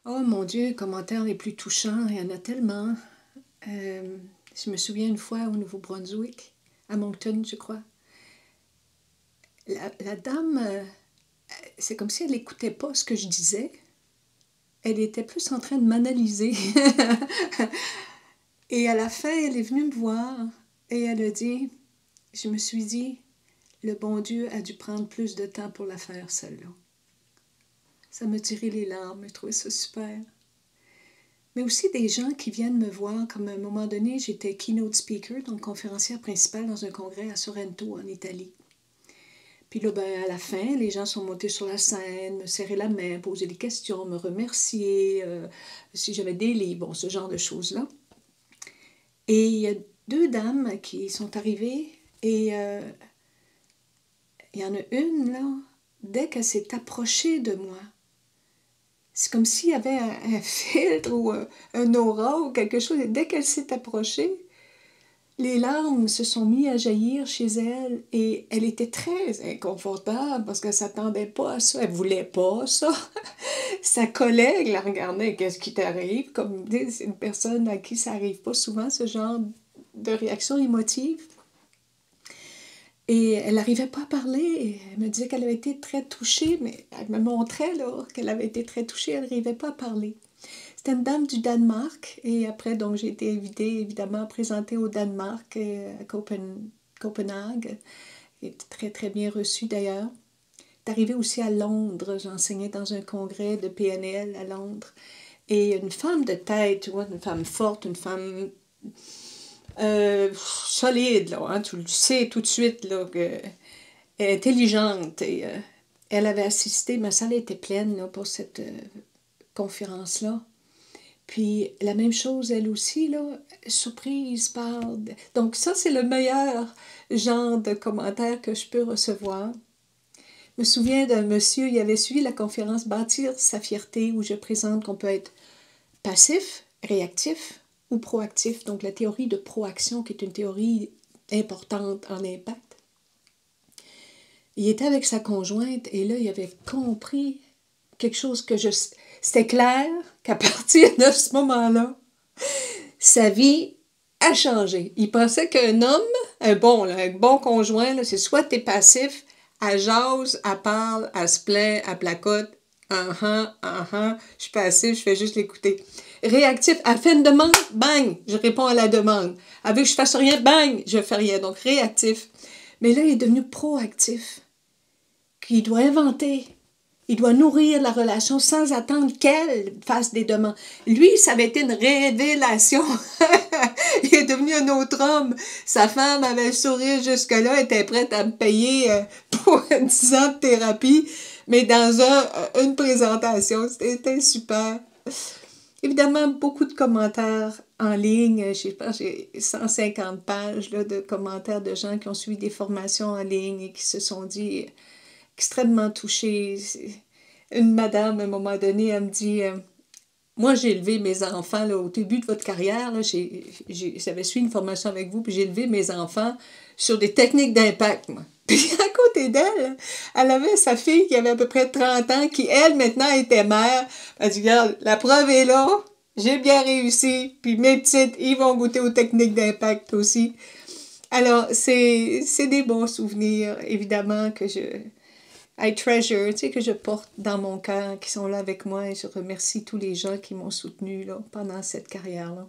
Oh mon Dieu, les commentaires les plus touchants, il y en a tellement. Je me souviens une fois au Nouveau-Brunswick, à Moncton, je crois. La dame, c'est comme si elle n'écoutait pas ce que je disais. Elle était plus en train de m'analyser. Et à la fin, elle est venue me voir et elle a dit, je me suis dit, le bon Dieu a dû prendre plus de temps pour la faire, celle-là. Ça m'a tiré les larmes, j'ai trouvé ça super. Mais aussi des gens qui viennent me voir, comme à un moment donné, j'étais keynote speaker, donc conférencière principale dans un congrès à Sorrento, en Italie. Puis là, ben, à la fin, les gens sont montés sur la scène, me serrer la main, poser des questions, me remercier, si j'avais des livres, bon, ce genre de choses-là. Et il y a deux dames qui sont arrivées et il y en a une, là, dès qu'elle s'est approchée de moi, c'est comme s'il y avait un filtre ou un aura ou quelque chose. Et dès qu'elle s'est approchée, les larmes se sont mises à jaillir chez elle et elle était très inconfortable parce qu'elle ne s'attendait pas à ça. Elle ne voulait pas ça. Sa collègue la regardait, qu'est-ce qui t'arrive? Comme c'est une personne à qui ça n'arrive pas souvent, ce genre de réaction émotive. Et elle n'arrivait pas à parler. Elle me disait qu'elle avait été très touchée, mais elle me montrait là, qu'elle avait été très touchée, elle n'arrivait pas à parler. C'était une dame du Danemark. Et après, donc, j'ai été invitée, évidemment, à présenter au Danemark, à Copenhague. Elle était très, très bien reçue, d'ailleurs. C'est arrivé aussi à Londres. J'enseignais dans un congrès de PNL à Londres. Et une femme de tête, tu vois, une femme forte, une femme solide, là, hein, tu le sais tout de suite, là, intelligente. Et, elle avait assisté, ma salle était pleine là, pour cette conférence-là. Puis la même chose, elle aussi, là, surprise, parle. Donc ça, c'est le meilleur genre de commentaire que je peux recevoir. Je me souviens d'un monsieur, il avait suivi la conférence Bâtir sa fierté, où je présente qu'on peut être passif, réactif ou proactif. Donc la théorie de proaction, qui est une théorie importante en impact. Il était avec sa conjointe et là, il avait compris quelque chose que je... C'était clair qu'à partir de ce moment-là, sa vie a changé. Il pensait qu'un homme, un bon conjoint, là, c'est soit t'es passif, elle jase, elle parle, elle se plaint, elle placote, je suis passif, je fais juste l'écouter. Réactif, elle fait une demande, bang, je réponds à la demande. Elle veut que je fasse rien, bang, je fais rien. Donc réactif. Mais là, il est devenu proactif. Qu'il doit inventer. Il doit nourrir la relation sans attendre qu'elle fasse des demandes. Lui, ça avait été une révélation. Il est devenu un autre homme. Sa femme avait le sourire jusque-là, était prête à me payer pour 10 ans de thérapie, mais dans une présentation. C'était super. Évidemment, beaucoup de commentaires en ligne. Je pense que j'ai 150 pages là, de commentaires de gens qui ont suivi des formations en ligne et qui se sont dit extrêmement touchée. Une madame, à un moment donné, elle me dit moi, j'ai élevé mes enfants là, au début de votre carrière. Là, j'avais suivi une formation avec vous, puis j'ai élevé mes enfants sur des techniques d'impact. Moi. Puis à côté d'elle, elle avait sa fille qui avait à peu près 30 ans, qui, elle, maintenant, était mère. Elle dit regarde, la preuve est là, j'ai bien réussi, puis mes petites, ils vont goûter aux techniques d'impact aussi. Alors, c'est des bons souvenirs, évidemment, que I treasure, tu sais, que je porte dans mon cœur, qui sont là avec moi et je remercie tous les gens qui m'ont soutenu là, pendant cette carrière-là.